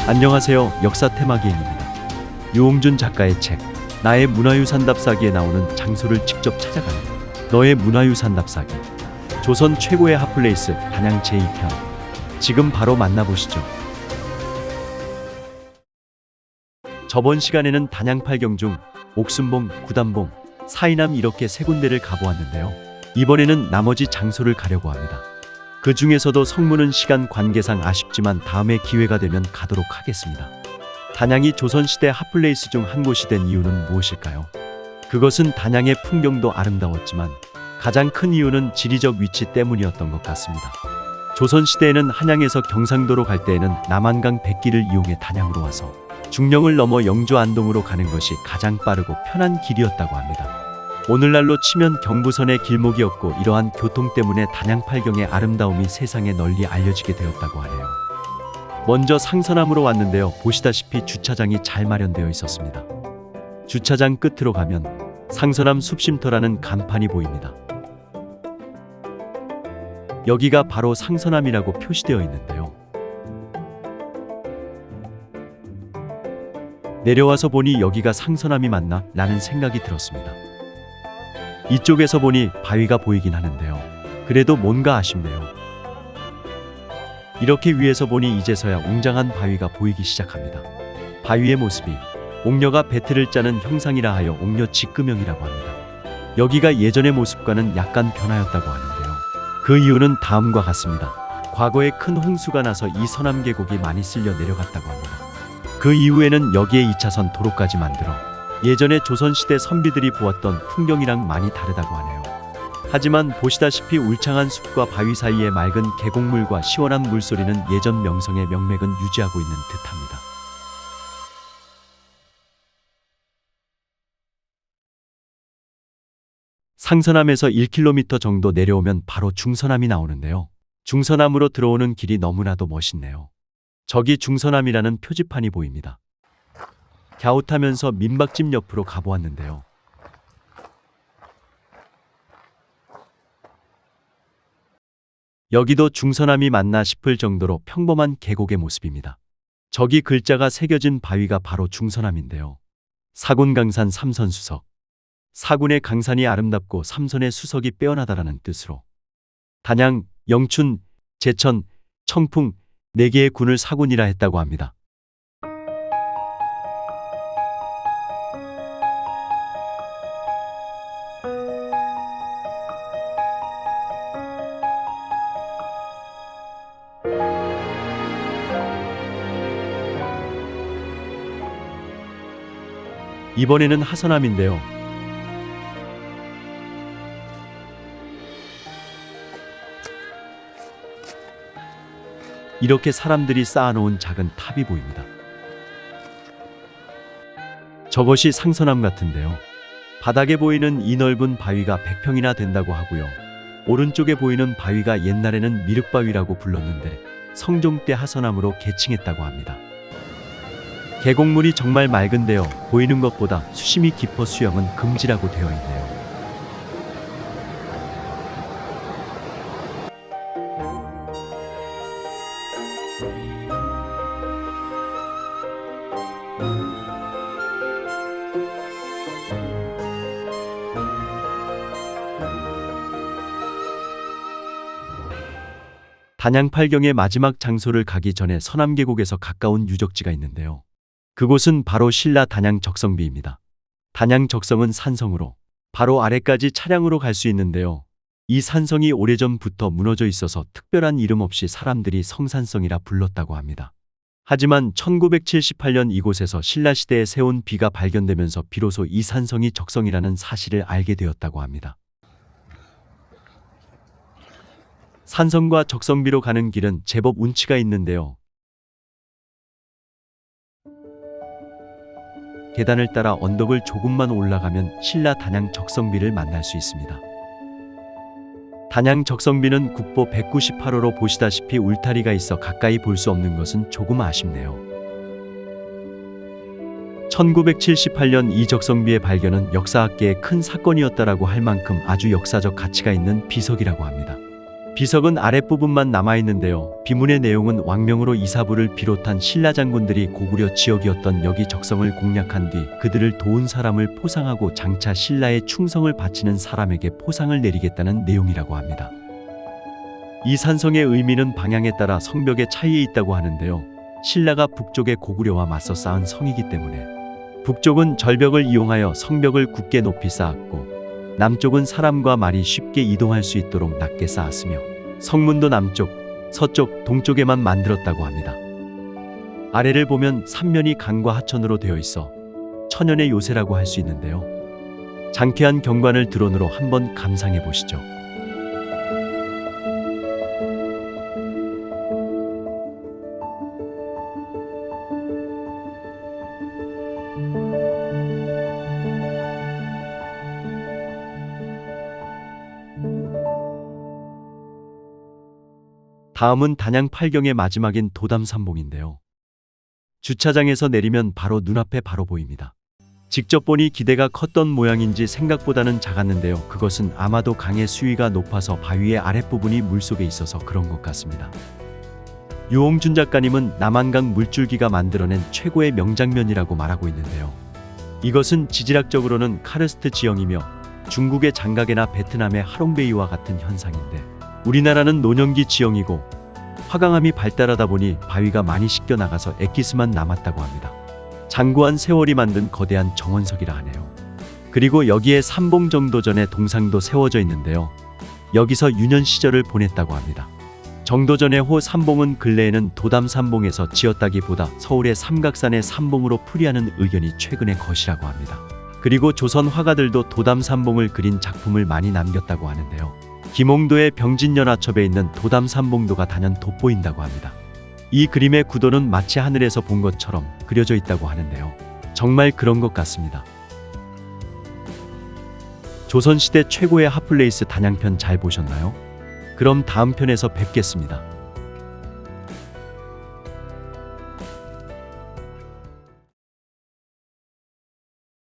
안녕하세요. 역사 테마기행입니다. 유홍준 작가의 책 나의 문화유산 답사기에 나오는 장소를 직접 찾아가는 너의 문화유산 답사기. 조선 최고의 핫플레이스 단양 제2편. 지금 바로 만나보시죠. 저번 시간에는 단양 팔경중, 옥순봉, 구단봉, 사이남 이렇게 세 군데를 가보았는데요. 이번에는 나머지 장소를 가려고 합니다. 그 중에서도 성문은 시간 관계상 아쉽지만 다음에 기회가 되면 가도록 하겠습니다. 단양이 조선시대 핫플레이스 중 한 곳이 된 이유는 무엇일까요? 그것은 단양의 풍경도 아름다웠지만 가장 큰 이유는 지리적 위치 때문이었던 것 같습니다. 조선시대에는 한양에서 경상도로 갈 때에는 남한강 백기를 이용해 단양으로 와서 중령을 넘어 영주 안동으로 가는 것이 가장 빠르고 편한 길이었다고 합니다. 오늘날로 치면 경부선의 길목이었고 이러한 교통 때문에 단양 팔경의 아름다움이 세상에 널리 알려지게 되었다고 하네요. 먼저 상선암으로 왔는데요. 보시다시피 주차장이 잘 마련되어 있었습니다. 주차장 끝으로 가면 상선암 숲쉼터라는 간판이 보입니다. 여기가 바로 상선암이라고 표시되어 있는데요. 내려와서 보니 여기가 상선암이 맞나? 라는 생각이 들었습니다. 이쪽에서 보니 바위가 보이긴 하는데요. 그래도 뭔가 아쉽네요. 이렇게 위에서 보니 이제서야 웅장한 바위가 보이기 시작합니다. 바위의 모습이 옥녀가 배틀을 짜는 형상이라 하여 옥녀 직금형이라고 합니다. 여기가 예전의 모습과는 약간 변하였다고 하는데요. 그 이유는 다음과 같습니다. 과거에 큰 홍수가 나서 이 선암 계곡이 많이 쓸려 내려갔다고 합니다. 그 이후에는 여기에 2차선 도로까지 만들어 예전에 조선시대 선비들이 보았던 풍경이랑 많이 다르다고 하네요. 하지만 보시다시피 울창한 숲과 바위 사이의 맑은 계곡물과 시원한 물소리는 예전 명성의 명맥은 유지하고 있는 듯합니다. 상선암에서 1km 정도 내려오면 바로 중선암이 나오는데요. 중선암으로 들어오는 길이 너무나도 멋있네요. 저기 중선암이라는 표지판이 보입니다. 갸웃하면서 민박집 옆으로 가보았는데요. 여기도 중선암이 맞나 싶을 정도로 평범한 계곡의 모습입니다. 저기 글자가 새겨진 바위가 바로 중선암인데요. 사군강산 삼선수석. 사군의 강산이 아름답고 삼선의 수석이 빼어나다라는 뜻으로 단양, 영춘, 제천, 청풍 4개의 군을 사군이라 했다고 합니다. 이번에는 하선암인데요. 이렇게 사람들이 쌓아놓은 작은 탑이 보입니다. 저것이 상선암 같은데요. 바닥에 보이는 이 넓은 바위가 100평이나 된다고 하고요. 오른쪽에 보이는 바위가 옛날에는 미륵바위라고 불렀는데 성종 때 하선암으로 개칭했다고 합니다. 계곡물이 정말 맑은데요. 보이는 것보다 수심이 깊어 수영은 금지라고 되어 있네요. 단양 팔경의 마지막 장소를 가기 전에 서남계곡에서 가까운 유적지가 있는데요. 그곳은 바로 신라 단양 적성비입니다. 단양 적성은 산성으로 바로 아래까지 차량으로 갈 수 있는데요. 이 산성이 오래전부터 무너져 있어서 특별한 이름 없이 사람들이 성산성이라 불렀다고 합니다. 하지만 1978년 이곳에서 신라시대에 세운 비가 발견되면서 비로소 이 산성이 적성이라는 사실을 알게 되었다고 합니다. 산성과 적성비로 가는 길은 제법 운치가 있는데요. 계단을 따라 언덕을 조금만 올라가면 신라 단양 적성비를 만날 수 있습니다. 단양 적성비는 국보 198호로 보시다시피 울타리가 있어 가까이 볼 수 없는 것은 조금 아쉽네요. 1978년 이 적성비의 발견은 역사학계의 큰 사건이었다라고 할 만큼 아주 역사적 가치가 있는 비석이라고 합니다. 비석은 아랫부분만 남아있는데요. 비문의 내용은 왕명으로 이사부를 비롯한 신라 장군들이 고구려 지역이었던 여기 적성을 공략한 뒤 그들을 도운 사람을 포상하고 장차 신라에 충성을 바치는 사람에게 포상을 내리겠다는 내용이라고 합니다. 이 산성의 의미는 방향에 따라 성벽의 차이에 있다고 하는데요. 신라가 북쪽의 고구려와 맞서 쌓은 성이기 때문에 북쪽은 절벽을 이용하여 성벽을 굳게 높이 쌓았고 남쪽은 사람과 말이 쉽게 이동할 수 있도록 낮게 쌓았으며 성문도 남쪽, 서쪽, 동쪽에만 만들었다고 합니다. 아래를 보면 삼면이 강과 하천으로 되어 있어 천연의 요새라고 할 수 있는데요. 장쾌한 경관을 드론으로 한번 감상해 보시죠. 다음은 단양 팔경의 마지막인 도담산봉인데요. 주차장에서 내리면 바로 눈앞에 바로 보입니다. 직접 보니 기대가 컸던 모양인지 생각보다는 작았는데요. 그것은 아마도 강의 수위가 높아서 바위의 아랫부분이 물속에 있어서 그런 것 같습니다. 유홍준 작가님은 남한강 물줄기가 만들어낸 최고의 명장면이라고 말하고 있는데요. 이것은 지질학적으로는 카르스트 지형이며 중국의 장각이나 베트남의 하롱베이와 같은 현상인데 우리나라는 노년기 지형이고 화강암이 발달하다 보니 바위가 많이 씻겨 나가서 엑기스만 남았다고 합니다. 장구한 세월이 만든 거대한 정원석이라 하네요. 그리고 여기에 삼봉 정도 전에 동상도 세워져 있는데요. 여기서 유년 시절을 보냈다고 합니다. 정도전의 호 삼봉은 근래에는 도담삼봉에서 지었다기보다 서울의 삼각산의 삼봉으로 풀이하는 의견이 최근의 것이라고 합니다. 그리고 조선 화가들도 도담삼봉을 그린 작품을 많이 남겼다고 하는데요. 김홍도의 병진연화첩에 있는 도담삼봉도가 단연 돋보인다고 합니다. 이 그림의 구도는 마치 하늘에서 본 것처럼 그려져 있다고 하는데요. 정말 그런 것 같습니다. 조선시대 최고의 핫플레이스 단양편 잘 보셨나요? 그럼 다음 편에서 뵙겠습니다.